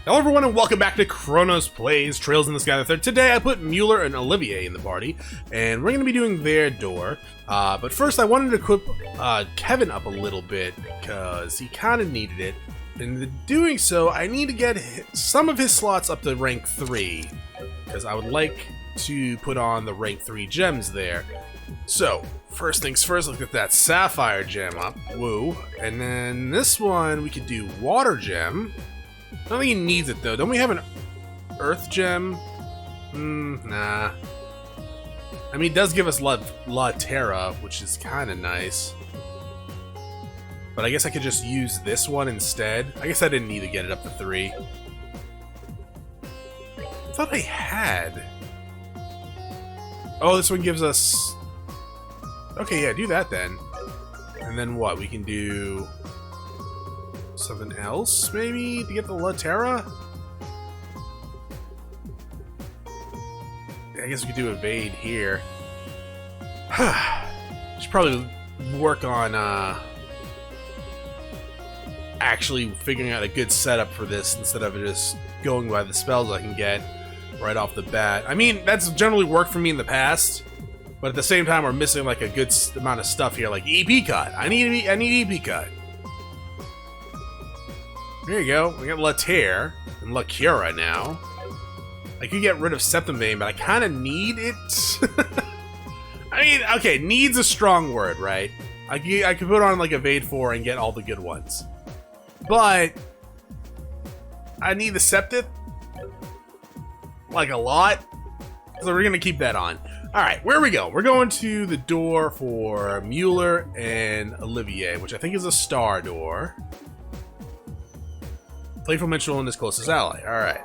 Hello everyone and welcome back to Chronos Plays Trails in the Sky the Third. Today I put Mueller and Olivier in the party, and we're going to be doing their door. But first I wanted to equip Kevin up a little bit, because he kind of needed it. And in doing so, I need to get some of his slots up to rank 3, because I would like to put on the rank 3 gems there. So, first things first, let's get that Sapphire gem up. Woo. And then this one, we could do Water gem. I don't think he needs it though. Don't we have an Earth gem? Nah. I mean, it does give us La Terra, which is kind of nice. But I guess I could just use this one instead. I guess I didn't need to get it up to 3. I thought I had. Oh, this one gives us... Okay, yeah, do that then. And then what? We can do... something else, maybe, to get the La Terra? I guess we could do evade here. Should probably work on actually figuring out a good setup for this instead of just going by the spells I can get right off the bat. I mean, that's generally worked for me in the past, but at the same time we're missing like a good amount of stuff here, like EP cut. I need EP cut. There you go. We got Lecter and Lecter now. I could get rid of Septian, but I kind of need it. I mean, okay, needs a strong word, right? I could put on like Evade 4 and get all the good ones. But I need the Septith like a lot. So we're going to keep that on. Alright, where we go? We're going to the door for Mueller and Olivier, which I think is a star door. Playful minstrel and his closest ally. Alright.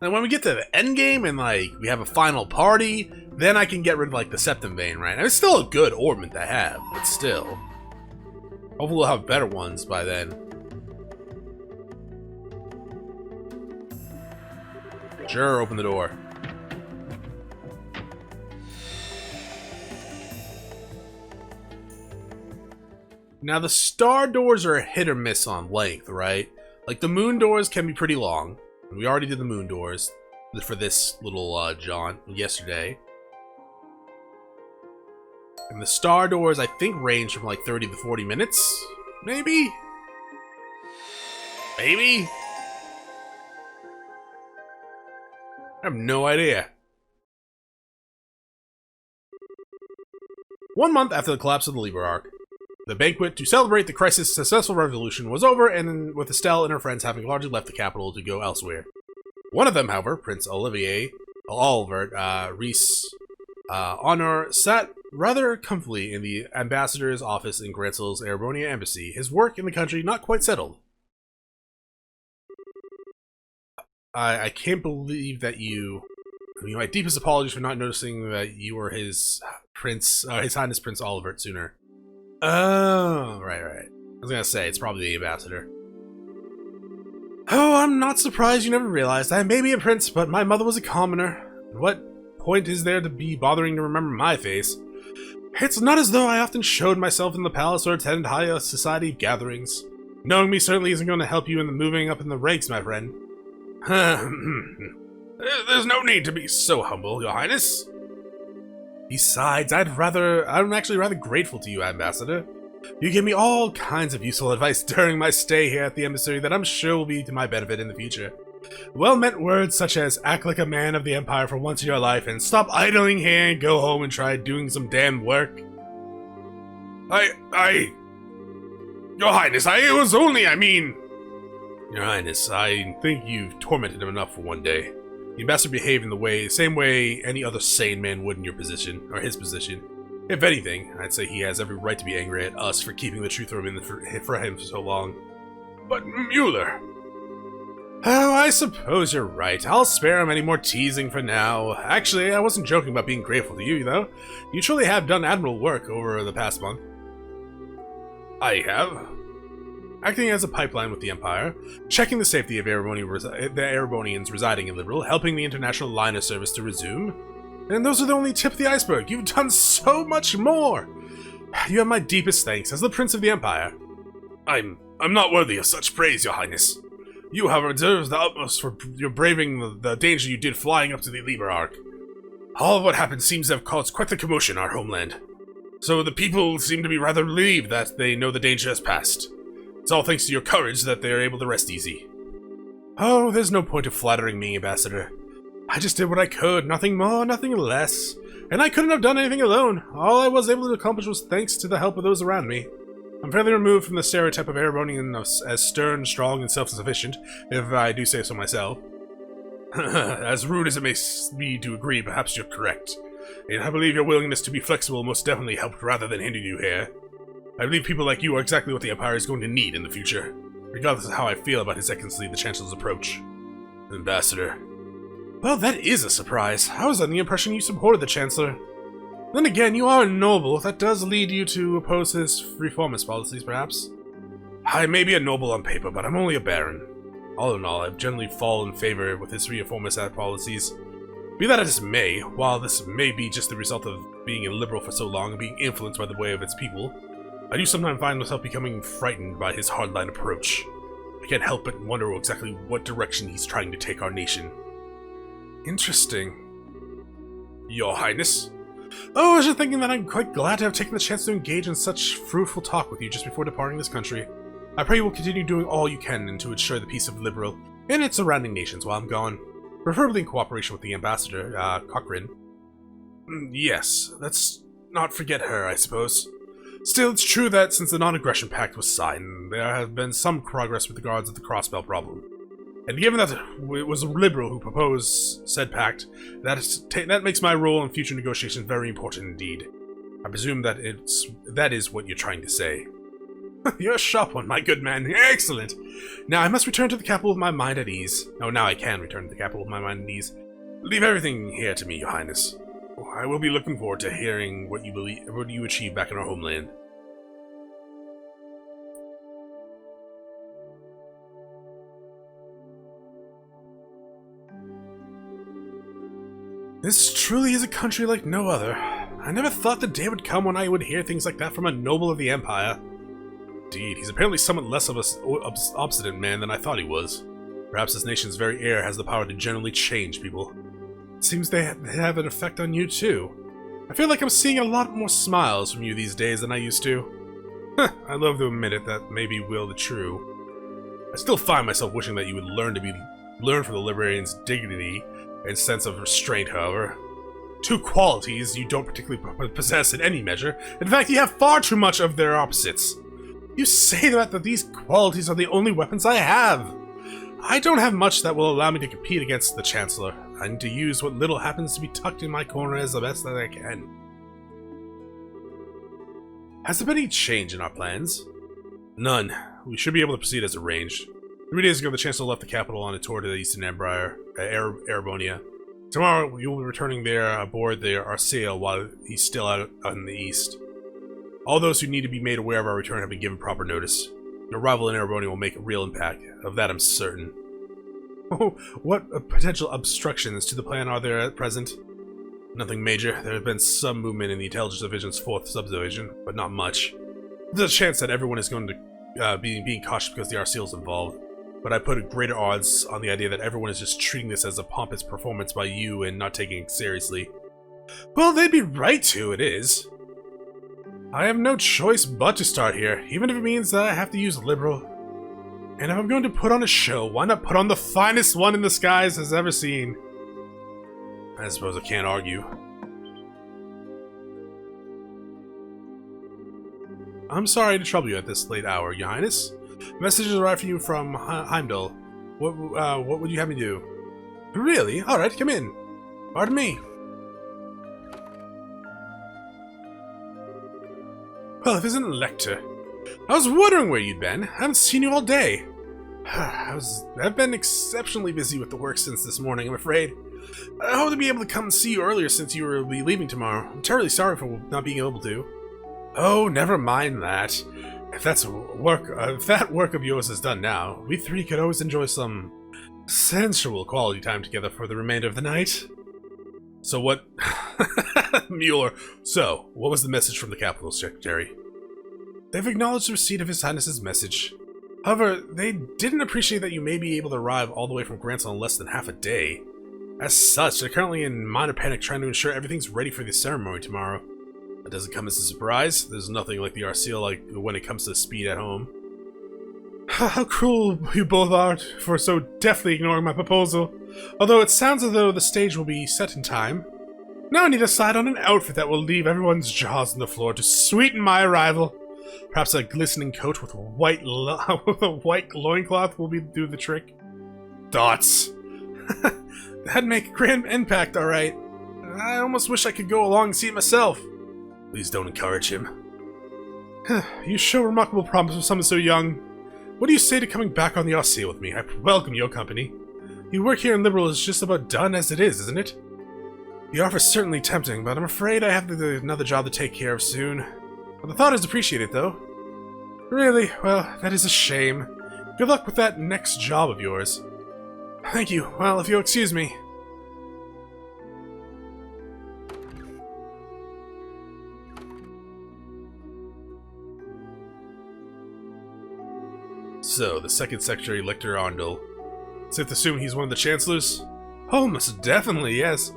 Now when we get to the end game and like we have a final party, then I can get rid of like the Septian Vein, right? And it's still a good ornament to have, but still. Hopefully we'll have better ones by then. Sure, open the door. Now, the star doors are a hit or miss on length, right? Like, the moon doors can be pretty long. And we already did the moon doors for this little jaunt yesterday. And the star doors, I think, range from like 30 to 40 minutes? Maybe? Maybe? I have no idea. 1 month after the collapse of the Liberl, the banquet to celebrate the crisis' successful revolution was over, and with Estelle and her friends having largely left the capital to go elsewhere. One of them, however, Prince Olivier, Albert, Reese, Honor, sat rather comfortably in the ambassador's office in Gralsritter's Airbonia embassy, his work in the country not quite settled. I can't believe that you... I mean, my deepest apologies for not noticing that you were his Highness Prince Oliver sooner. Oh, right. I was gonna say, it's probably the ambassador. Oh, I'm not surprised you never realized. I may be a prince, but my mother was a commoner. What point is there to be bothering to remember my face? It's not as though I often showed myself in the palace or attended high society gatherings. Knowing me certainly isn't going to help you in the moving up in the ranks, my friend. There's no need to be so humble, Your Highness. Besides, I'm actually rather grateful to you, Ambassador. You give me all kinds of useful advice during my stay here at the embassy that I'm sure will be to my benefit in the future. Well-meant words such as act like a man of the Empire for once in your life and stop idling here and go home and try doing some damn work. Your Highness, Your Highness, I think you've tormented him enough for one day. The ambassador behaved in the same way any other sane man would in your position, or his position. If anything, I'd say he has every right to be angry at us for keeping the truth from him for so long. But Mueller... Oh, I suppose you're right. I'll spare him any more teasing for now. Actually, I wasn't joking about being grateful to you, though. You truly have done admirable work over the past month. I have. Acting as a pipeline with the Empire, checking the safety of the Airbonians residing in Liberl, helping the international line of service to resume. And those are the only tip of the iceberg. You've done so much more! You have my deepest thanks as the Prince of the Empire. I'm I'm not worthy of such praise, Your Highness. You, however, deserve the utmost for your braving the danger you did flying up to the Liberl. All of what happened seems to have caused quite the commotion in our homeland. So the people seem to be rather relieved that they know the danger has passed. It's all thanks to your courage that they are able to rest easy. Oh, there's no point of flattering me, Ambassador. I just did what I could, nothing more, nothing less. And I couldn't have done anything alone. All I was able to accomplish was thanks to the help of those around me. I'm fairly removed from the stereotype of Airbonian as stern, strong, and self-sufficient, if I do say so myself. As rude as it may be to agree, perhaps you're correct. And I believe your willingness to be flexible most definitely helped rather than hindered you here. I believe people like you are exactly what the Empire is going to need in the future, regardless of how I feel about His Excellency the Chancellor's approach. Ambassador. Well, that is a surprise. I was under the impression you supported the Chancellor. Then again, you are a noble. That does lead you to oppose his reformist policies, perhaps? I may be a noble on paper, but I'm only a baron. All in all, I've generally fallen in favor with his reformist policies. Be that as it may, while this may be just the result of being a liberal for so long and being influenced by the way of its people, I do sometimes find myself becoming frightened by his hardline approach. I can't help but wonder exactly what direction he's trying to take our nation. Interesting. Your Highness? Oh, I was just thinking that I'm quite glad to have taken the chance to engage in such fruitful talk with you just before departing this country. I pray you will continue doing all you can to ensure the peace of Liberl and its surrounding nations while I'm gone, preferably in cooperation with the Ambassador, Cochrane. Yes, let's not forget her, I suppose. Still, it's true that since the Non-Aggression Pact was signed, there has been some progress with regards to the Crossbelt problem. And given that it was a Liberal who proposed said pact, that makes my role in future negotiations very important indeed. I presume that that is what you're trying to say. You're a sharp one, my good man. Excellent. Now I must return to the capital with my mind at ease. Oh, now I can return to the capital with my mind at ease. Leave everything here to me, Your Highness. I will be looking forward to hearing what you achieve back in our homeland. This truly is a country like no other. I never thought the day would come when I would hear things like that from a noble of the Empire. Indeed, he's apparently somewhat less of an obstinate man than I thought he was. Perhaps this nation's very air has the power to generally change people. It seems they have an effect on you too. I feel like I'm seeing a lot more smiles from you these days than I used to. I love to admit it, that may be the true. I still find myself wishing that you would learn from the Librarian's dignity and sense of restraint, however. Two qualities you don't particularly possess in any measure. In fact, you have far too much of their opposites. You say that these qualities are the only weapons I have. I don't have much that will allow me to compete against the Chancellor. I need to use what little happens to be tucked in my corner as the best that I can. Has there been any change in our plans? None. We should be able to proceed as arranged. 3 days ago, the Chancellor left the capital on a tour to the Eastern Empire, Airbonia. Tomorrow, you will be returning there aboard our sail while he's still out in the east. All those who need to be made aware of our return have been given proper notice. Your arrival in Airbonia will make a real impact. Of that, I'm certain. Oh, what potential obstructions to the plan are there at present? Nothing major. There has been some movement in the Intelligence Division's 4th subdivision, but not much. There's a chance that everyone is going to being cautious because the RCL is involved. But I put greater odds on the idea that everyone is just treating this as a pompous performance by you and not taking it seriously. Well, they'd be right to, it is. I have no choice but to start here, even if it means that I have to use Liberl. And if I'm going to put on a show, why not put on the finest one in the skies has ever seen? I suppose I can't argue. I'm sorry to trouble you at this late hour, Your Highness. Messages arrived for you from Heimdall. What would you have me do? Really? Alright, come in. Pardon me. Well, if it isn't Lecter. I was wondering where you'd been. I haven't seen you all day. I've been exceptionally busy with the work since this morning, I'm afraid. I hope to be able to come and see you earlier since you will be leaving tomorrow. I'm terribly sorry for not being able to. Oh, never mind that. If that work of yours is done now, we three could always enjoy some sensual quality time together for the remainder of the night. So what... Mueller. So, what was the message from the Capital Secretary? They've acknowledged the receipt of His Highness's message. However, they didn't appreciate that you may be able to arrive all the way from Gralsritter in less than half a day. As such, they're currently in minor panic trying to ensure everything's ready for the ceremony tomorrow. That doesn't come as a surprise. There's nothing like the RCL like when it comes to speed at home. How cruel you both are for so deftly ignoring my proposal. Although it sounds as though the stage will be set in time. Now I need to decide on an outfit that will leave everyone's jaws on the floor to sweeten my arrival. Perhaps a glistening coat with a white loincloth will do the trick. Thoughts. That'd make a grand impact, alright. I almost wish I could go along and see it myself. Please don't encourage him. You show remarkable promise for someone so young. What do you say to coming back on the RCA with me? I welcome your company. Your work here in Liberl is just about done as it is, isn't it? The offer's certainly tempting, but I'm afraid I have another job to take care of soon. But the thought is appreciated, though. Really? Well, that is a shame. Good luck with that next job of yours. Thank you. Well, if you'll excuse me. So, the second secretary, Lecter Ondel. Safe to assume he's one of the chancellors? Oh, most definitely, yes.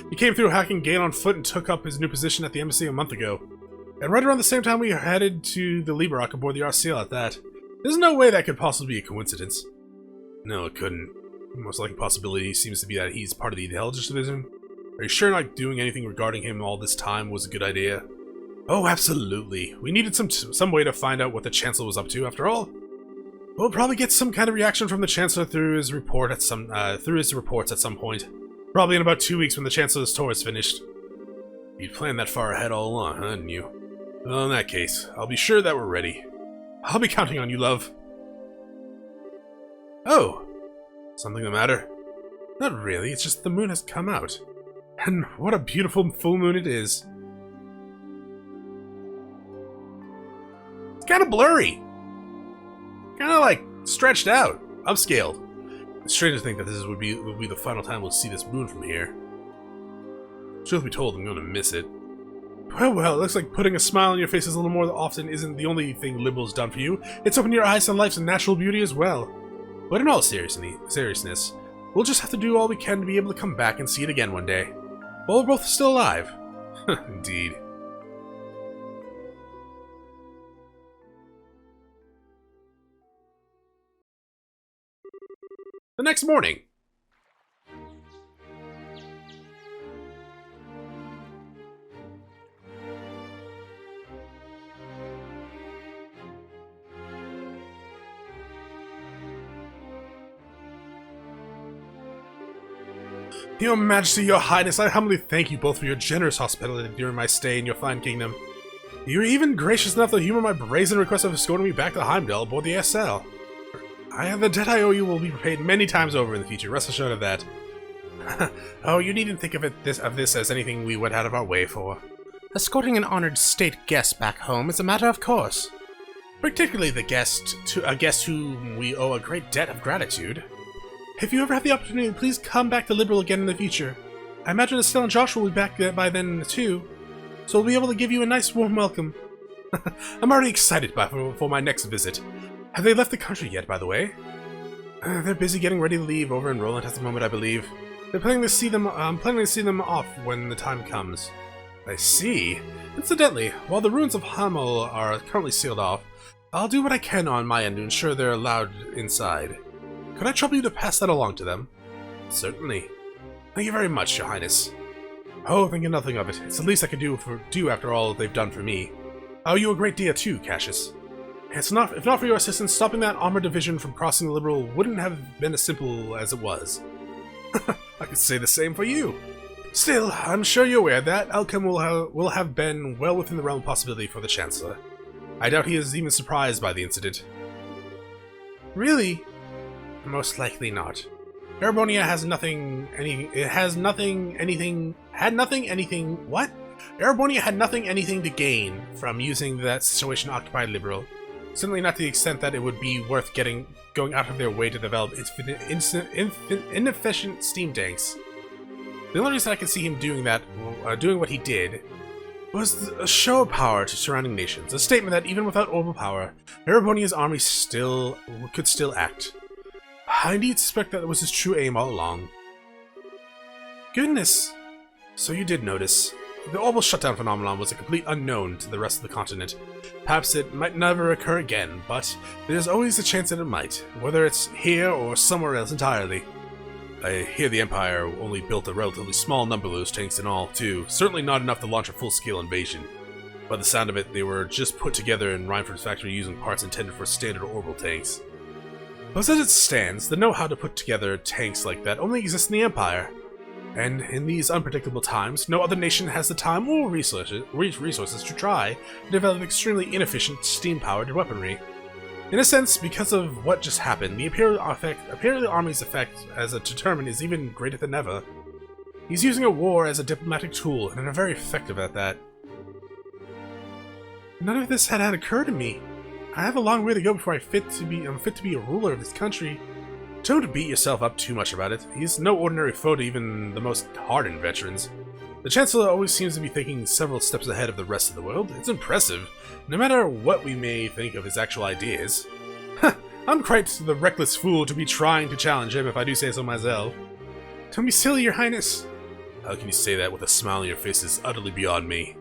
He came through hacking Gate on foot and took up his new position at the embassy a month ago. And right around the same time we headed to the Liberl aboard the RCL at that. There's no way that could possibly be a coincidence. No, it couldn't. The most likely possibility seems to be that he's part of the intelligence division. Are you sure not doing anything regarding him all this time was a good idea? Oh, absolutely. We needed some way to find out what the Chancellor was up to, after all. We'll probably get some kind of reaction from the Chancellor through his reports at some point. Probably in about 2 weeks when the Chancellor's tour is finished. You'd planned that far ahead all along, hadn't you? Well, in that case, I'll be sure that we're ready. I'll be counting on you, love. Oh! Something the matter? Not really, it's just the moon has come out. And what a beautiful full moon it is. It's kind of blurry. Kind of like stretched out, upscaled. It's strange to think that this would be the final time we'll see this moon from here. Truth be told, I'm going to miss it. Well, it looks like putting a smile on your face a little more often isn't the only thing Liberl's done for you. It's opened your eyes to life's natural beauty as well. But in all seriousness, we'll just have to do all we can to be able to come back and see it again one day. While we're both still alive. Indeed. The next morning. Your Majesty, Your Highness, I humbly thank you both for your generous hospitality during my stay in your fine kingdom. You were even gracious enough to humor my brazen request of escorting me back to Heimdall aboard the SL. The debt I owe you will be repaid many times over in the future, rest assured of that. Oh, you needn't think of this as anything we went out of our way for. Escorting an honored state guest back home is a matter of course. Particularly a guest whom we owe a great debt of gratitude. If you ever have the opportunity, please come back to Liberl again in the future. I imagine Estelle and Josh will be back by then too, so we'll be able to give you a nice warm welcome. I'm already excited for my next visit. Have they left the country yet, by the way? They're busy getting ready to leave over in Roland at the moment, I believe. I'm planning to see them off when the time comes. I see. Incidentally, while the ruins of Hamel are currently sealed off, I'll do what I can on my end to ensure they're allowed inside. Could I trouble you to pass that along to them? Certainly. Thank you very much, Your Highness. Oh, thinking nothing of it. It's the least I could do after all they've done for me. I owe you a great deal too, Cassius. If not for your assistance, stopping that armored division from crossing the Liberl wouldn't have been as simple as it was. I could say the same for you. Still, I'm sure you're aware that outcome will have been well within the realm of possibility for the Chancellor. I doubt he is even surprised by the incident. Really? Most likely not. Erebonia had nothing anything to gain from using that situation to occupy Liberl. Certainly not to the extent that it would be worth going out of their way to develop inefficient steam tanks. The only reason I can see him doing what he did was a show of power to surrounding nations, a statement that even without orbital power, Erebonia's army could still act. I indeed suspect that it was his true aim all along. Goodness! So you did notice. The orbital shutdown phenomenon was a complete unknown to the rest of the continent. Perhaps it might never occur again, but there's always a chance that it might, whether it's here or somewhere else entirely. I hear the Empire only built a relatively small number of those tanks in all, too. Certainly not enough to launch a full-scale invasion. By the sound of it, they were just put together in Reinford's factory using parts intended for standard orbital tanks. But as it stands, the know-how to put together tanks like that only exists in the Empire. And in these unpredictable times, no other nation has the time or resources to try to develop extremely inefficient steam-powered weaponry. In a sense, because of what just happened, the Imperial Army's effect as a deterrent is even greater than ever. He's using a war as a diplomatic tool, and are very effective at that. None of this had occurred to me. I have a long way to go before I'm fit to be a ruler of this country. Don't beat yourself up too much about it. He's no ordinary foe to even the most hardened veterans. The Chancellor always seems to be thinking several steps ahead of the rest of the world. It's impressive, no matter what we may think of his actual ideas. I'm quite the reckless fool to be trying to challenge him, if I do say so myself. Don't be silly, Your Highness. How can you say that with a smile on your face is utterly beyond me?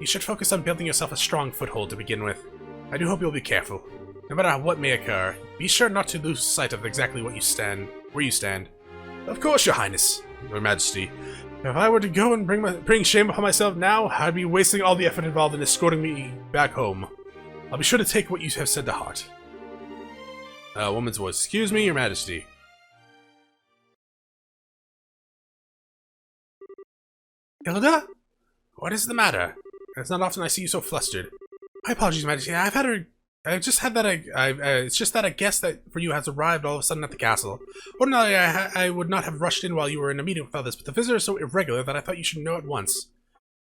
You should focus on building yourself a strong foothold to begin with. I do hope you'll be careful. No matter what may occur, be sure not to lose sight of exactly where you stand. Of course, Your Highness. Your Majesty. If I were to go and bring shame upon myself now, I'd be wasting all the effort involved in escorting me back home. I'll be sure to take what you have said to heart. Woman's voice. Excuse me, Your Majesty. Hilda? What is the matter? It's not often I see you so flustered. My apologies, Majesty. It's just that a guest that for you has arrived all of a sudden at the castle. Ordinarily, I would not have rushed in while you were in a meeting with others, but the visitor is so irregular that I thought you should know at once.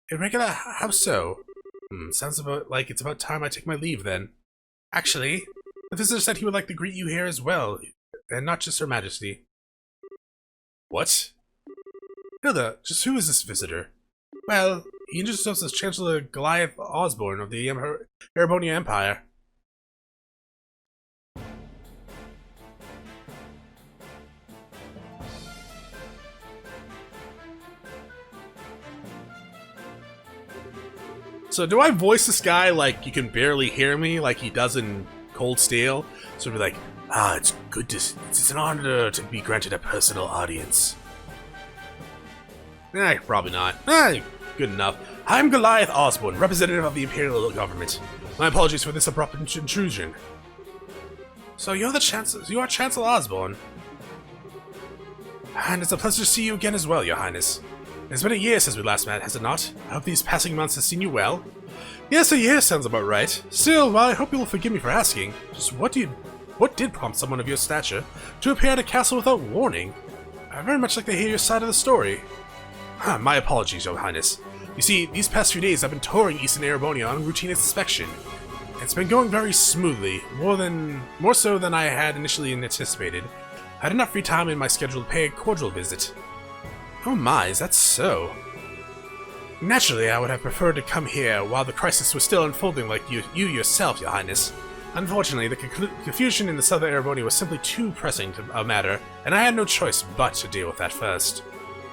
Irregular? How so? Sounds like it's about time I take my leave, then. Actually, the visitor said he would like to greet you here as well, and not just Her Majesty. What? Hilda, just who is this visitor? Well, he introduced himself as Chancellor Osborne of the Erebonia Empire. So do I voice this guy like you can barely hear me, like he does in Cold Steel? So it'd be like, it's an honor to be granted a personal audience. Probably not. Good enough. I'm Goliath Osborne, representative of the Imperial government. My apologies for this abrupt intrusion. So you are Chancellor Osborne. And it's a pleasure to see you again as well, Your Highness. It's been a year since we last met, has it not? I hope these passing months have seen you well. Yes, a year sounds about right. Still, while I hope you'll forgive me for asking, just what did prompt someone of your stature to appear at a castle without warning? I'd very much like to hear your side of the story. My apologies, Your Highness. You see, these past few days I've been touring Eastern Erebonia on routine inspection. It's been going very smoothly, more so than I had initially anticipated. I had enough free time in my schedule to pay a cordial visit. Oh my, is that so? Naturally, I would have preferred to come here while the crisis was still unfolding like you yourself, Your Highness. Unfortunately, the confusion in the southern Erebonia was simply too pressing a matter, and I had no choice but to deal with that first.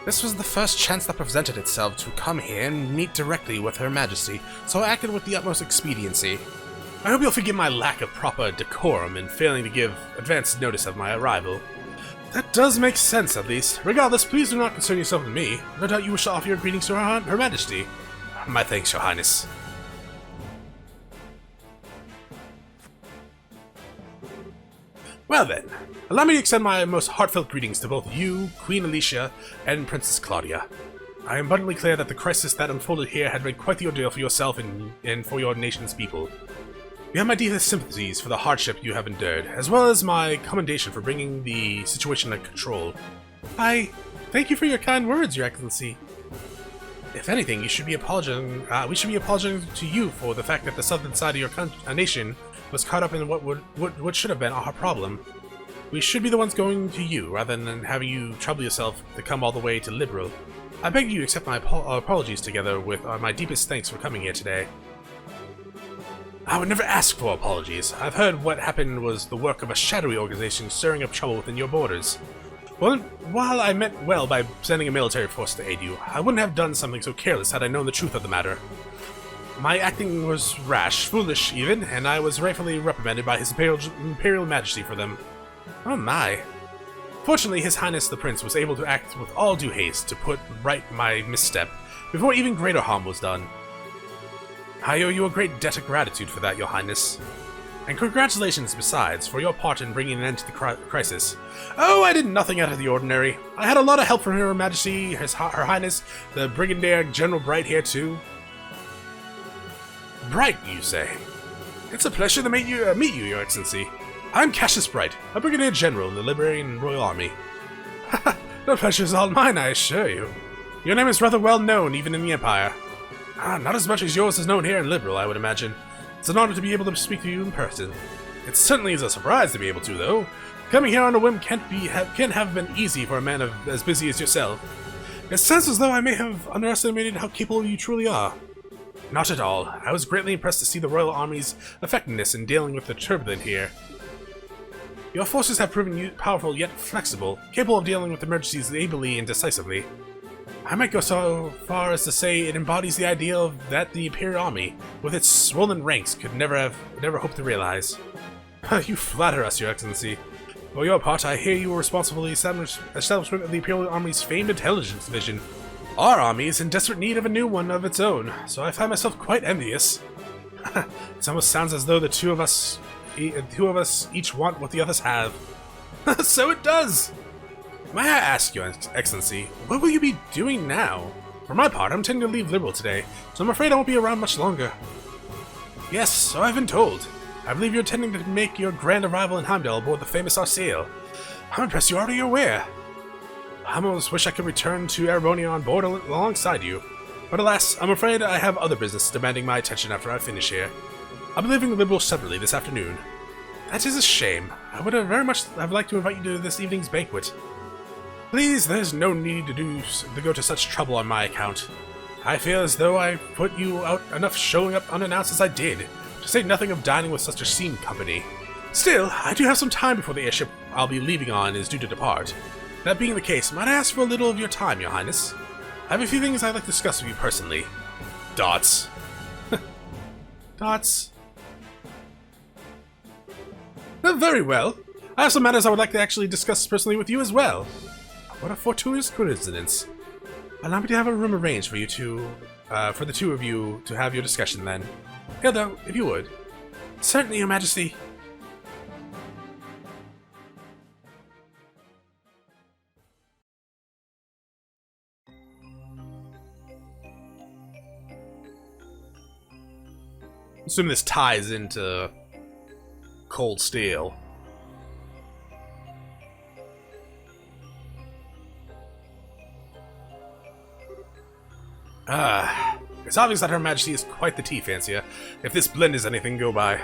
This was the first chance that presented itself to come here and meet directly with Her Majesty, so I acted with the utmost expediency. I hope you'll forgive my lack of proper decorum in failing to give advance notice of my arrival. That does make sense, at least. Regardless, please do not concern yourself with me. No doubt you wish to offer your greetings to Her Majesty. My thanks, Your Highness. Well then, allow me to extend my most heartfelt greetings to both you, Queen Alicia, and Princess Claudia. I am abundantly clear that the crisis that unfolded here had been quite the ordeal for yourself and for your nation's people. You have my deepest sympathies for the hardship you have endured, as well as my commendation for bringing the situation under control. Thank you for your kind words, Your Excellency. If anything, we should be apologizing to you for the fact that the southern side of your nation was caught up in what should have been our problem. We should be the ones going to you, rather than having you trouble yourself to come all the way to Liberl. I beg you accept my apologies together with my deepest thanks for coming here today. I would never ask for apologies. I've heard what happened was the work of a shadowy organization stirring up trouble within your borders. Well, while I meant well by sending a military force to aid you, I wouldn't have done something so careless had I known the truth of the matter. My acting was rash, foolish even, and I was rightfully reprimanded by His Imperial Majesty for them. Oh my. Fortunately, His Highness the Prince was able to act with all due haste to put right my misstep before even greater harm was done. I owe you a great debt of gratitude for that, Your Highness. And congratulations, besides, for your part in bringing an end to the crisis. Oh, I did nothing out of the ordinary. I had a lot of help from Her Majesty, Her Highness, the Brigadier General Bright here too. Bright, you say? It's a pleasure to meet you, Your Excellency. I'm Cassius Bright, a Brigadier General in the Liberian Royal Army. Haha, the pleasure is all mine, I assure you. Your name is rather well known, even in the Empire. Not as much as yours is known here in Liberl, I would imagine. It's an honor to be able to speak to you in person. It certainly is a surprise to be able to, though. Coming here on a whim can have been easy for a man as busy as yourself. It sounds as though I may have underestimated how capable you truly are. Not at all. I was greatly impressed to see the Royal Army's effectiveness in dealing with the turbulent here. Your forces have proven powerful yet flexible, capable of dealing with emergencies ably and decisively. I might go so far as to say it embodies the ideal that the Imperial Army, with its swollen ranks, could never hope to realize. You flatter us, Your Excellency. For your part, I hear you were responsible for the establishment of the Imperial Army's famed intelligence division. Our army is in desperate need of a new one of its own, so I find myself quite envious. It almost sounds as though the two of us each want what the others have. So it does! May I ask, Your Excellency, what will you be doing now? For my part, I'm intending to leave Liberl today, so I'm afraid I won't be around much longer. Yes, so I've been told. I believe you're intending to make your grand arrival in Heimdall aboard the famous Arsail. I'm impressed you're already aware. I almost wish I could return to Erebonia on board alongside you. But alas, I'm afraid I have other business demanding my attention after I finish here. I'll be leaving Liberl separately this afternoon. That is a shame. I would have very much liked to invite you to this evening's banquet. Please, there's no need to go to such trouble on my account. I feel as though I put you out enough showing up unannounced as I did, to say nothing of dining with such esteemed company. Still, I do have some time before the airship I'll be leaving on is due to depart. That being the case, might I ask for a little of your time, Your Highness? I have a few things I'd like to discuss with you personally. Dots. Dots. Very well. I have some matters I would like to actually discuss personally with you as well. What a fortuitous coincidence. Allow me to have a room arranged for you for the two of you to have your discussion then. Hilda, if you would. Certainly, Your Majesty. Assume this ties into Cold Steel. It's obvious that Her Majesty is quite the tea fancier, if this blend is anything to go by.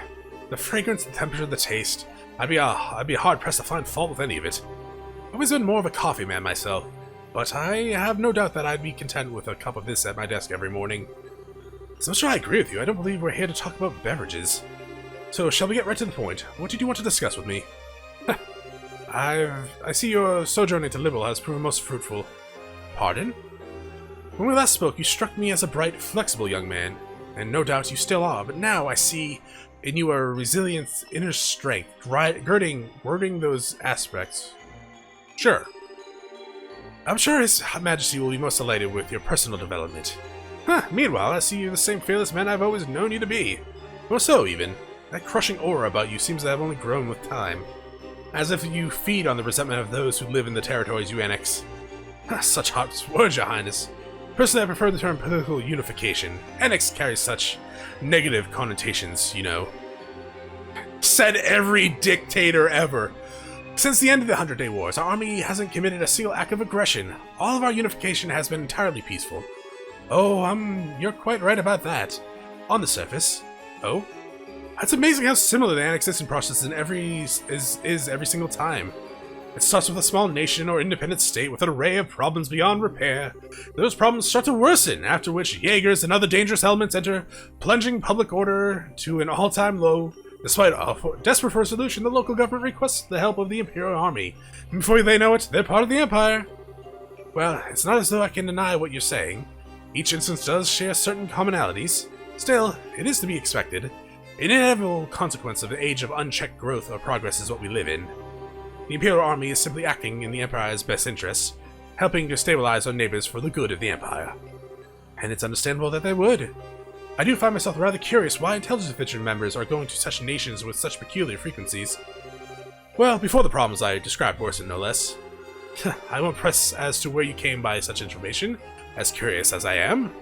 The fragrance, the temperature, the taste. I'd be hard-pressed to find fault with any of it. I've always been more of a coffee man myself, but I have no doubt that I'd be content with a cup of this at my desk every morning. So I'm sure I agree with you. I don't believe we're here to talk about beverages. So, shall we get right to the point? What did you want to discuss with me? I see your sojourn into Liberl has proven most fruitful. Pardon? When we last spoke, you struck me as a bright, flexible young man, and no doubt you still are, but now I see in you a resilient inner strength, wording those aspects. Sure. I'm sure His Majesty will be most delighted with your personal development. Meanwhile, I see you the same fearless man I've always known you to be. Or so, even. That crushing aura about you seems to have only grown with time. As if you feed on the resentment of those who live in the territories you annex. Such hot words, Your Highness. Personally, I prefer the term political unification. Annex carries such negative connotations, you know. Said every dictator ever. Since the end of the 100-Day Wars, our army hasn't committed a single act of aggression. All of our unification has been entirely peaceful. Oh, you're quite right about that. On the surface. Oh? It's amazing how similar the annexation process is every single time. It starts with a small nation or independent state with an array of problems beyond repair. Those problems start to worsen, after which Jaegers and other dangerous elements enter, plunging public order to an all-time low. Despite desperate for a solution, the local government requests the help of the Imperial Army. And before they know it, they're part of the Empire. Well, it's not as though I can deny what you're saying. Each instance does share certain commonalities. Still, it is to be expected. An inevitable consequence of the age of unchecked growth or progress is what we live in. The Imperial Army is simply acting in the Empire's best interests, helping to stabilize our neighbors for the good of the Empire. And it's understandable that they would. I do find myself rather curious why intelligence division members are going to such nations with such peculiar frequencies. Well, before the problems I described worsened, no less. I won't press as to where you came by such information, as curious as I am,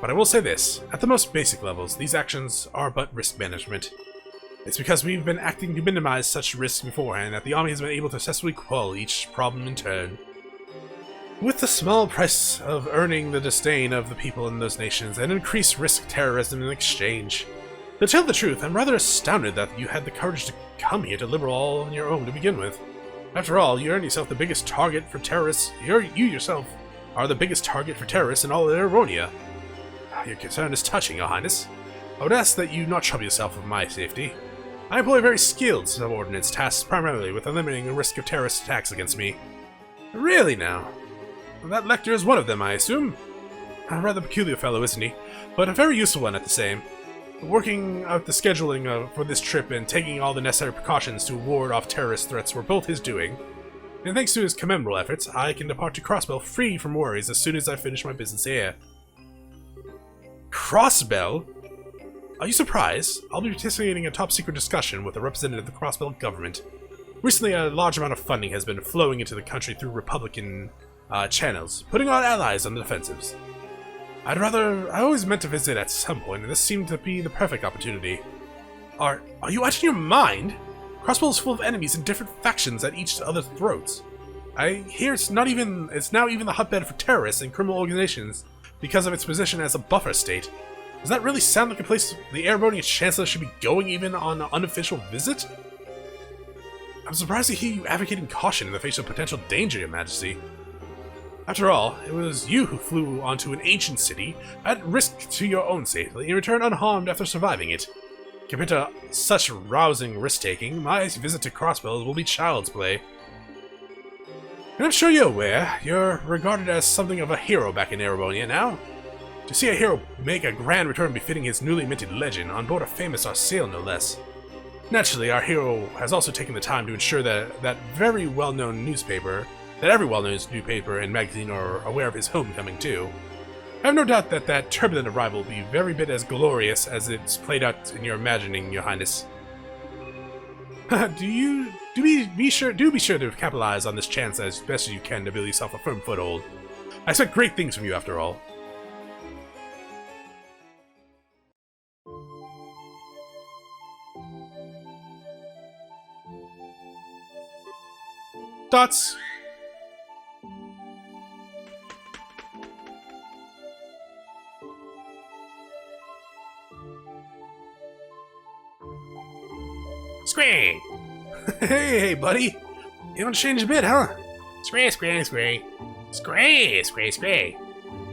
but I will say this. At the most basic levels, these actions are but risk management. It's because we've been acting to minimize such risks beforehand that the Army has been able to successfully quell each problem in turn. With the small price of earning the disdain of the people in those nations and increased risk terrorism in exchange. To tell the truth, I'm rather astounded that you had the courage to come here to Liberl all on your own to begin with. After all, you earned yourself the biggest target for terrorists. You yourself are the biggest target for terrorists in all of Aeronia. Your concern is touching, Your Highness. I would ask that you not trouble yourself with my safety. I employ very skilled subordinates tasked primarily with eliminating the risk of terrorist attacks against me. Really now? Well, that Lecter is one of them, I assume? A rather peculiar fellow, isn't he? But a very useful one at the same. Working out the scheduling for this trip and taking all the necessary precautions to ward off terrorist threats were both his doing. And thanks to his commendable efforts, I can depart to Crossbell free from worries as soon as I finish my business here. Crossbell? Are you surprised? I'll be participating in a top-secret discussion with a representative of the Crossbell government. Recently, a large amount of funding has been flowing into the country through Republican channels, putting our allies on the defensives. I always meant to visit at some point, and this seemed to be the perfect opportunity. Are you out of your mind? Crossbell is full of enemies and different factions at each other's throats. I hear it's now even the hotbed for terrorists and criminal organizations because of its position as a buffer state. Does that really sound like a place the Aironian Chancellor should be going even on an unofficial visit? I'm surprised to hear you advocating caution in the face of potential danger, Your Majesty. After all, it was you who flew onto an ancient city, at risk to your own safety, and returned unharmed after surviving it. Compared to such rousing risk-taking, my visit to Crossbell will be child's play. And I'm sure you're aware, you're regarded as something of a hero back in Aeronia now. To see a hero make a grand return befitting his newly minted legend on board a famous Arsail, no less. Naturally, our hero has also taken the time to ensure that every well-known newspaper and magazine are aware of his homecoming too. I have no doubt that turbulent arrival will be very bit as glorious as it's played out in your imagining, Your Highness. Do be sure to capitalize on this chance as best as you can to build yourself a firm foothold. I expect great things from you, after all. Dots. Scree! Hey, buddy. You haven't changed a bit, huh? Scree.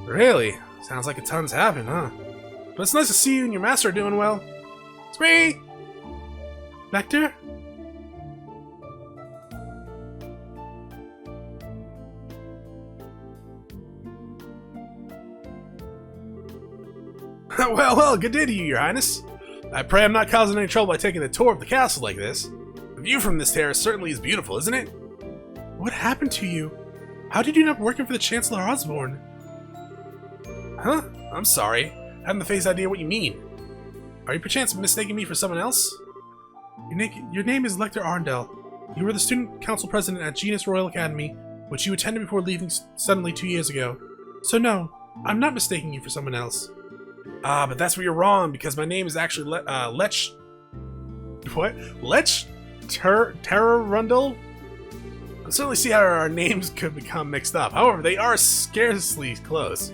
Really? Sounds like a ton's happened, huh? But it's nice to see you and your master are doing well. Scree! Lecter? Well, good day to you, Your Highness. I pray I'm not causing any trouble by taking a tour of the castle like this. The view from this terrace certainly is beautiful, isn't it? What happened to you? How did you end up working for the Chancellor Osborne? Huh? I'm sorry. I haven't the faintest idea what you mean. Are you perchance mistaking me for someone else? Your name is Lecter Arndel. You were the student council president at Genus Royal Academy, which you attended before leaving suddenly 2 years ago. So no, I'm not mistaking you for someone else. Ah, but that's where you're wrong, because my name is actually Lech... What? Lech? Terrarundel? I can certainly see how our names could become mixed up. However, they are scarcely close.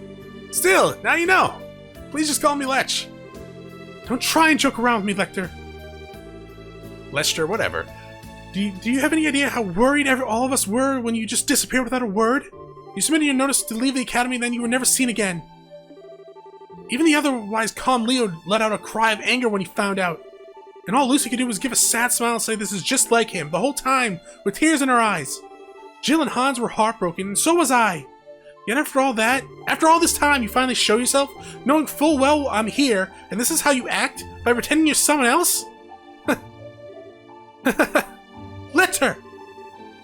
Still, now you know. Please just call me Lech. Don't try and joke around with me, Lecter. Lecter, whatever. Do you have any idea how worried all of us were when you just disappeared without a word? You submitted your notice to leave the academy and then you were never seen again. Even the otherwise calm Leo let out a cry of anger when he found out. And all Lucy could do was give a sad smile and say this is just like him, the whole time, with tears in her eyes. Jill and Hans were heartbroken, and so was I. Yet after all that, after all this time, you finally show yourself, knowing full well I'm here, and this is how you act? By pretending you're someone else? Lecter!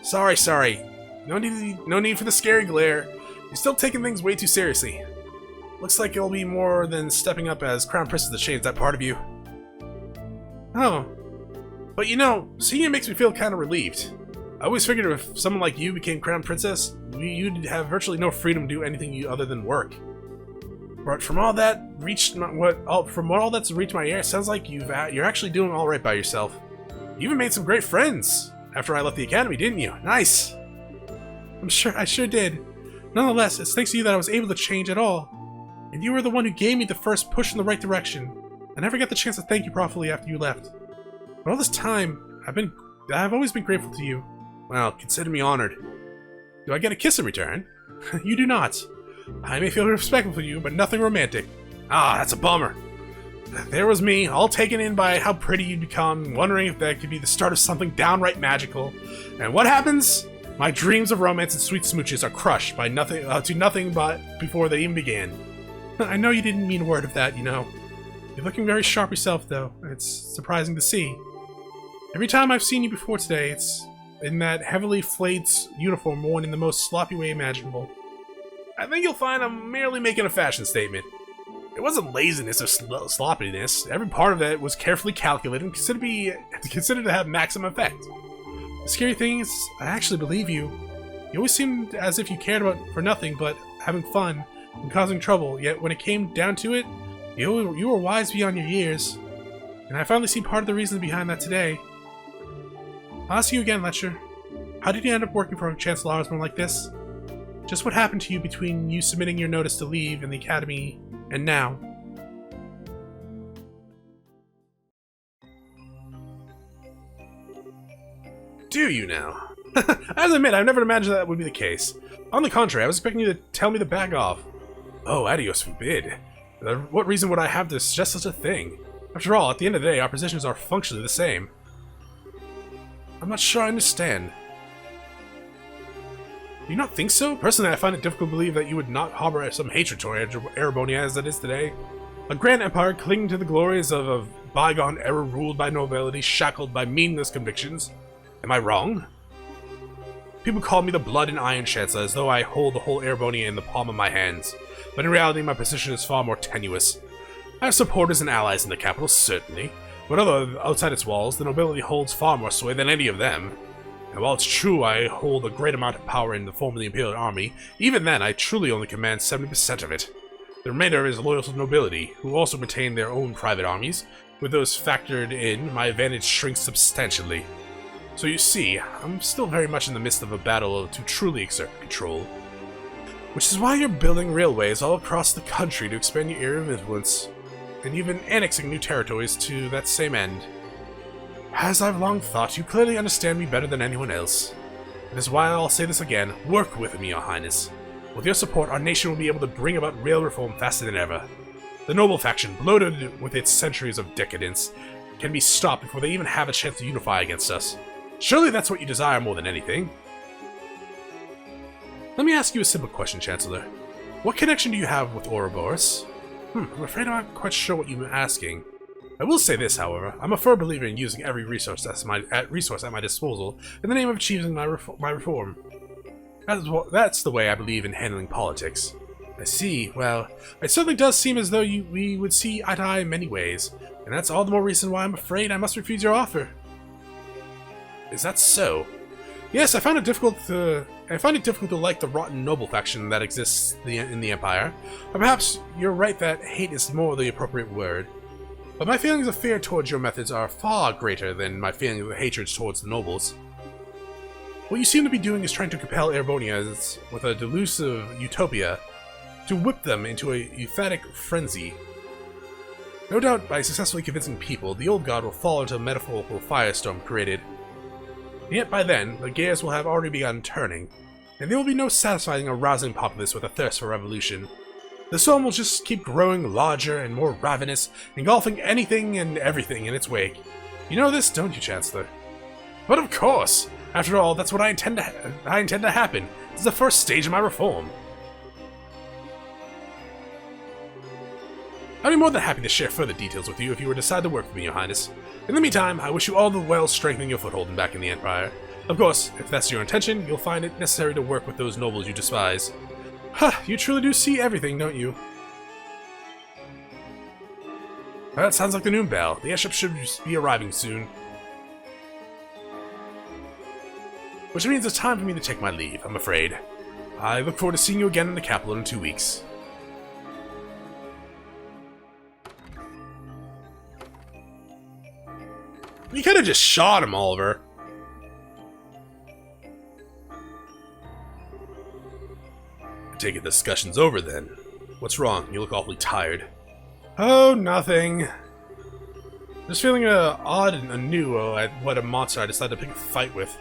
Sorry. No need for the scary glare. You're still taking things way too seriously. Looks like it'll be more than stepping up as Crown Princess to change that part of you. Oh. But you know, seeing it makes me feel kind of relieved. I always figured if someone like you became Crown Princess, you'd have virtually no freedom to do anything other than work. But from all that from all that's reached my ear, it sounds like you're actually doing all right by yourself. You even made some great friends after I left the academy, didn't you? Nice. I sure did. Nonetheless, it's thanks to you that I was able to change at all. And you were the one who gave me the first push in the right direction. I never got the chance to thank you properly after you left. But all this time, I've always been grateful to you. Well, consider me honored. Do I get a kiss in return? You do not. I may feel respectful for you, but nothing romantic. Ah, that's a bummer. There was me, all taken in by how pretty you'd become, wondering if that could be the start of something downright magical. And what happens? My dreams of romance and sweet smooches are crushed by nothing but before they even began. I know you didn't mean a word of that, you know. You're looking very sharp yourself, though. It's surprising to see. Every time I've seen you before today, it's in that heavily flayed uniform worn in the most sloppy way imaginable. I think you'll find I'm merely making a fashion statement. It wasn't laziness or sloppiness. Every part of that was carefully calculated and considered to have maximum effect. The scary thing is, I actually believe you. You always seemed as if you cared for nothing but having fun and causing trouble, yet when it came down to it, you were wise beyond your years. And I finally see part of the reason behind that today. I'll ask you again, Lecter. How did you end up working for Chancellor Osborne like this? Just what happened to you between you submitting your notice to leave in the academy and now? Do you now? As I admit, I've never imagined that would be the case. On the contrary, I was expecting you to tell me to back off. Oh, adios forbid. What reason would I have to suggest such a thing? After all, at the end of the day, our positions are functionally the same. I'm not sure I understand. Do you not think so? Personally, I find it difficult to believe that you would not harbor some hatred toward Erebonia as it is today. A grand empire clinging to the glories of a bygone era ruled by nobility, shackled by meaningless convictions. Am I wrong? People call me the Blood and Iron Chancellor as though I hold the whole Erebonia in the palm of my hands. But in reality, my position is far more tenuous. I have supporters and allies in the capital, certainly. But outside its walls, the nobility holds far more sway than any of them. And while it's true I hold a great amount of power in the form of the Imperial Army, even then I truly only command 70% of it. The remainder is loyal to the nobility, who also retain their own private armies. With those factored in, my advantage shrinks substantially. So you see, I'm still very much in the midst of a battle to truly exert control. Which is why you're building railways all across the country to expand your area of influence, and even annexing new territories to that same end. As I've long thought, you clearly understand me better than anyone else. That is why I'll say this again, work with me, Your Highness. With your support, our nation will be able to bring about rail reform faster than ever. The noble faction, bloated with its centuries of decadence, can be stopped before they even have a chance to unify against us. Surely that's what you desire more than anything. Let me ask you a simple question, Chancellor. What connection do you have with Ouroboros? I'm afraid I'm not quite sure what you're asking. I will say this, however. I'm a firm believer in using every resource at my disposal in the name of achieving my reform. That's the way I believe in handling politics. I see. Well, it certainly does seem as though we would see eye to eye in many ways, and that's all the more reason why I'm afraid I must refuse your offer. Is that so? Yes, I find it difficult to like the rotten noble faction that exists in the Empire. Or perhaps you're right that hate is more the appropriate word. But my feelings of fear towards your methods are far greater than my feelings of hatred towards the nobles. What you seem to be doing is trying to compel Erebonians with a delusive utopia to whip them into a euphatic frenzy. No doubt by successfully convincing people, the old god will fall into a metaphorical firestorm created And yet by then, the gears will have already begun turning, and there will be no satisfying a rousing populace with a thirst for revolution. The storm will just keep growing larger and more ravenous, engulfing anything and everything in its wake. You know this, don't you, Chancellor? But of course! After all, that's what I intend to happen. This is the first stage of my reform. I'd be more than happy to share further details with you if you were to decide to work with me, Your Highness. In the meantime, I wish you all the well strengthening your foothold back in the Empire. Of course, if that's your intention, you'll find it necessary to work with those nobles you despise. Huh, you truly do see everything, don't you? That sounds like the noon bell. The airship should be arriving soon. Which means it's time for me to take my leave, I'm afraid. I look forward to seeing you again in the capital in 2 weeks. You could have just shot him, Oliver. I take it the discussion's over then. What's wrong? You look awfully tired. Oh, nothing. Just feeling odd and anew at what a monster I decided to pick a fight with.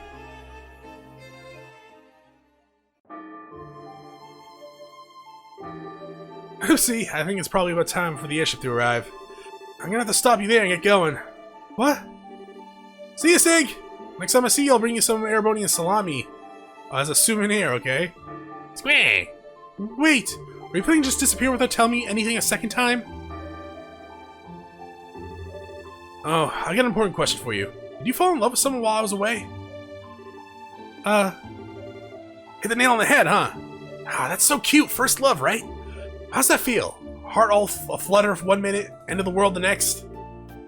See, I think it's probably about time for the airship to arrive. I'm gonna have to stop you there and get going. What? See you, Sig! Next time I see you, I'll bring you some Airbornian salami. As a souvenir, okay? Square! Wait! Are you planning to just disappear without telling me anything a second time? Oh, I got an important question for you. Did you fall in love with someone while I was away? Hit the nail on the head, huh? Ah, that's so cute! First love, right? How's that feel? Heart all aflutter for 1 minute, end of the world the next?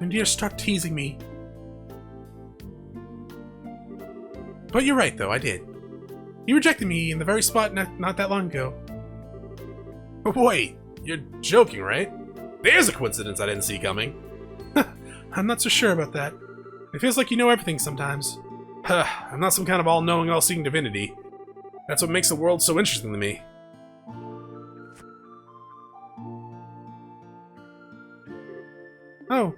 And dear, stop teasing me. But you're right, though, I did. You rejected me in the very spot not that long ago. Wait, you're joking, right? There's a coincidence I didn't see coming. I'm not so sure about that. It feels like you know everything sometimes. I'm not some kind of all-knowing, all-seeing divinity. That's what makes the world so interesting to me. Oh,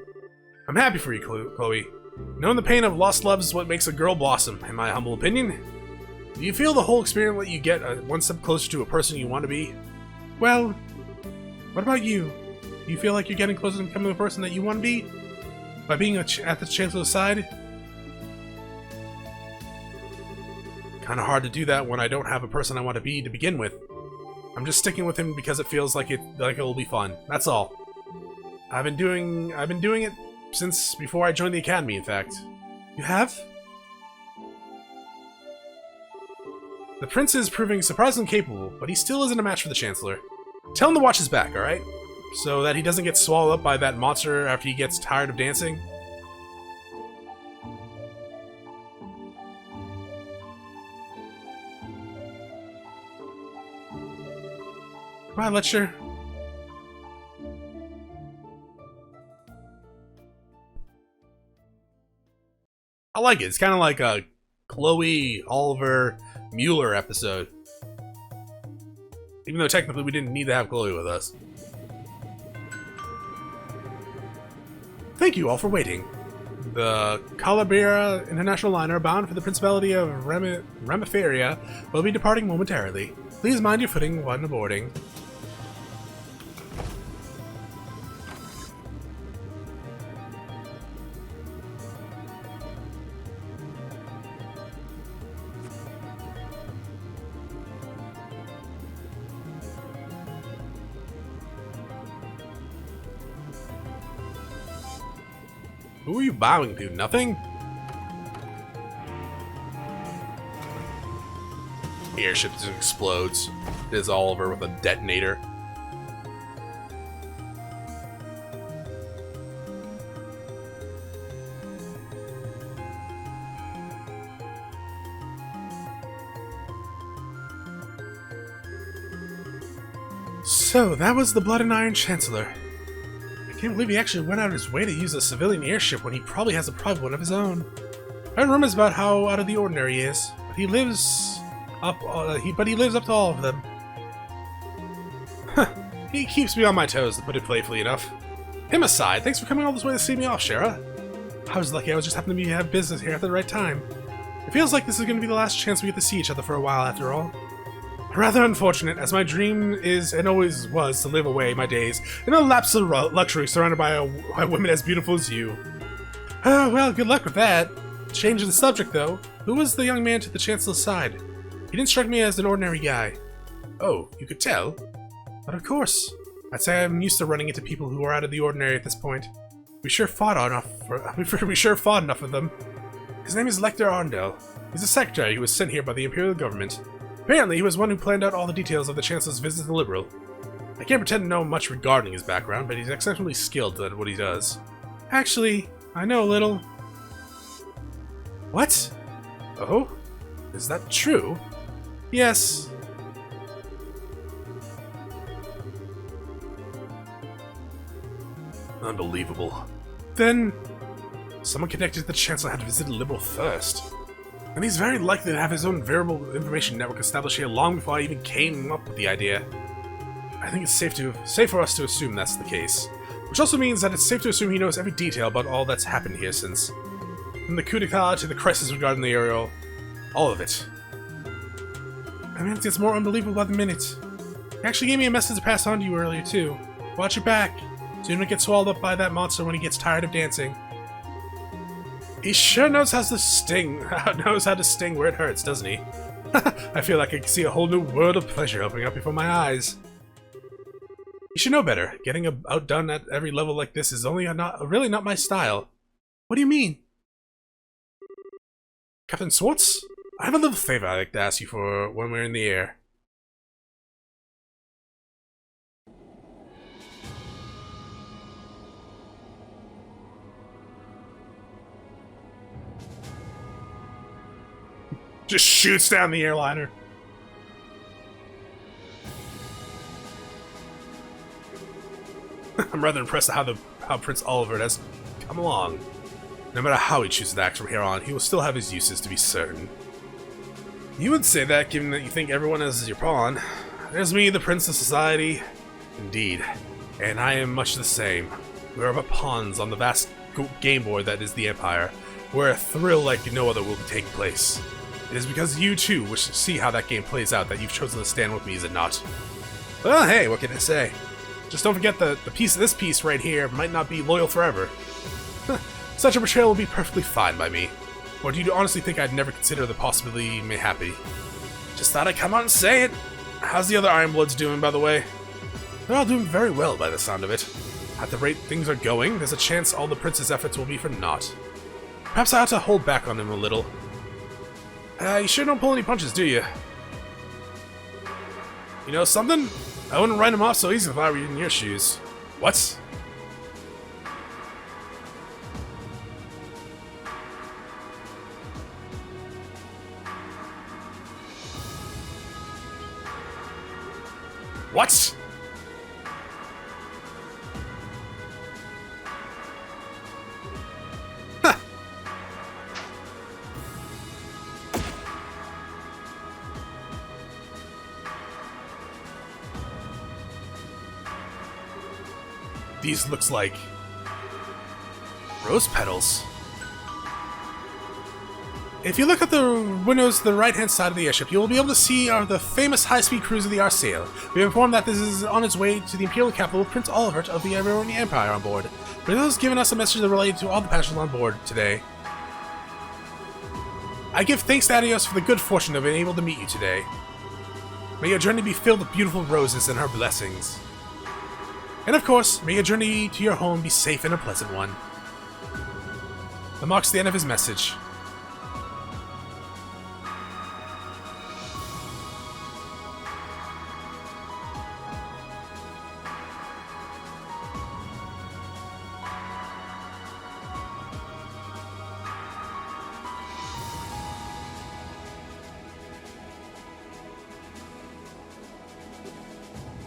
I'm happy for you, Chloe. Knowing the pain of lost love is what makes a girl blossom, in my humble opinion. Do you feel the whole experience let you get one step closer to a person you want to be? Well, what about you? Do you feel like you're getting closer to becoming the person that you want to be? By being at the Chancellor's side? Kinda hard to do that when I don't have a person I want to be to begin with. I'm just sticking with him because it feels like it'll be fun. That's all. I've been doing it since before I joined the academy, in fact. You have? The prince is proving surprisingly capable, but he still isn't a match for the Chancellor. Tell him to watch his back, alright? So that he doesn't get swallowed up by that monster after he gets tired of dancing. Come on, Lecter. I like it. It's kind of like a Chloe, Oliver, Mueller episode. Even though technically we didn't need to have Chloe with us. Thank you all for waiting. The Calabria International Liner bound for the Principality of Ramiferia will be departing momentarily. Please mind your footing when boarding. Who are you bowing to? Nothing? The airship just explodes. There's Oliver with a detonator. So, that was the Blood and Iron Chancellor. I can't believe he actually went out of his way to use a civilian airship when he probably has a private one of his own. I heard rumors about how out of the ordinary he is, but he lives up. He lives up to all of them. Huh. He keeps me on my toes, to put it playfully enough. Him aside, thanks for coming all this way to see me off, Shara. I was lucky I was just happening to have business here at the right time. It feels like this is going to be the last chance we get to see each other for a while, after all. Rather unfortunate, as my dream is, and always was, to live away my days in a lapse of luxury surrounded by women as beautiful as you. Oh, well, good luck with that. Changing the subject, though. Who was the young man to the Chancellor's side? He didn't strike me as an ordinary guy. Oh, you could tell? But of course. I'd say I'm used to running into people who are out of the ordinary at this point. We sure fought enough of them. His name is Lecter Arndel. He's a secretary who was sent here by the Imperial government. Apparently, he was one who planned out all the details of the Chancellor's visit to Liberl. I can't pretend to know much regarding his background, but he's exceptionally skilled at what he does. Actually, I know a little. What? Oh? Is that true? Yes. Unbelievable. Then, someone connected to the Chancellor had visited Liberl first. And he's very likely to have his own variable information network established here long before I even came up with the idea. I think it's safe for us to assume that's the case. Which also means that it's safe to assume he knows every detail about all that's happened here since. From the coup d'etat to the crisis regarding the Ariel. All of it. I mean, it gets more unbelievable by the minute. He actually gave me a message to pass on to you earlier, too. Watch your back. So you don't get swallowed up by that monster when he gets tired of dancing. He sure knows how to sting where it hurts, doesn't he? I feel like I can see a whole new world of pleasure opening up before my eyes. You should know better. Getting outdone at every level like this is really not my style. What do you mean? Captain Swartz? I have a little favor I'd like to ask you for when we're in the air. Just shoots down the airliner. I'm rather impressed at how Prince Oliver has come along. No matter how he chooses to act from here on, he will still have his uses, to be certain. You would say that, given that you think everyone is your pawn. There's me, the Prince of Society. Indeed. And I am much the same. We are but pawns on the vast game board that is the Empire, where a thrill like no other will be taking place. It is because you, too, wish to see how that game plays out that you've chosen to stand with me, is it not? Well, hey, what can I say? Just don't forget that this piece right here might not be loyal forever. Such a betrayal will be perfectly fine by me. Or do you honestly think I'd never consider the possibility may happen? Just thought I'd come out and say it. How's the other Ironbloods doing, by the way? They're all doing very well, by the sound of it. At the rate things are going, there's a chance all the Prince's efforts will be for naught. Perhaps I ought to hold back on him a little. You sure don't pull any punches, do you? You know something? I wouldn't write him off so easy if I were in your shoes. What? What? Huh. These looks like rose petals. If you look at the windows to the right-hand side of the airship, you will be able to see the famous high-speed cruiser, the Arsail. We have informed that this is on its way to the Imperial capital with Prince Oliver of the Iranian Empire on board. But he has given us a message related to all the passengers on board today. I give thanks to Adios for the good fortune of being able to meet you today. May your journey be filled with beautiful roses and her blessings. And of course, may your journey to your home be safe and a pleasant one. That marks the end of his message.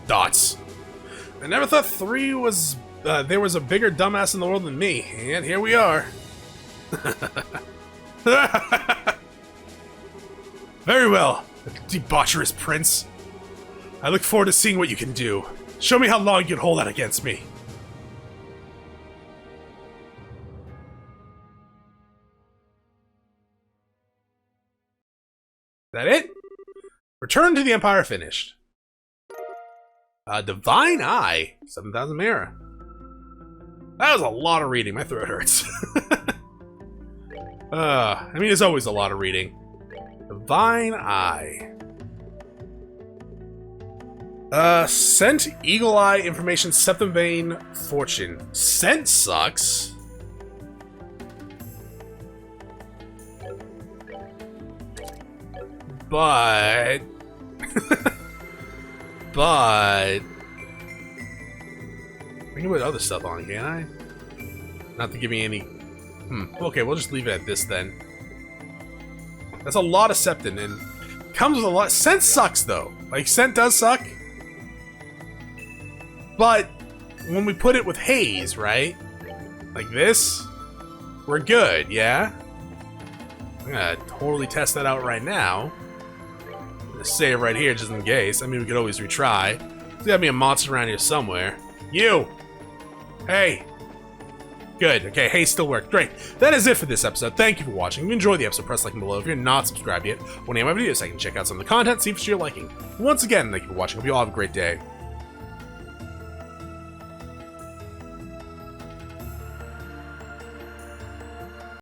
Dots. I never thought there was a bigger dumbass in the world than me, and here we are. Very well, debaucherous prince. I look forward to seeing what you can do. Show me how long you can hold that against me. that it? Return to the Empire finished. Divine Eye. 7,000 Mara. That was a lot of reading. My throat hurts. I mean, it's always a lot of reading. Divine Eye. Scent, Eagle Eye, Information, Septum Vein, Fortune. Scent sucks. But... but... I can put other stuff on, can't I? Not to give me any... Okay, we'll just leave it at this then. That's a lot of Septin, and comes with a lot... Scent sucks, though. Like, Scent does suck. But when we put it with Haze, right? Like this, we're good, yeah? I'm gonna totally test that out right now. I'm gonna save right here just in case. I mean, we could always retry. There's gotta be a monster around here somewhere. You! Hey! Good. Okay, Haze still worked. Great. That is it for this episode. Thank you for watching. If you enjoyed the episode, press like and below. If you're not subscribed yet, want to my videos, I can check out some of the content, see if it's your liking. Once again, thank you for watching. Hope you all have a great day.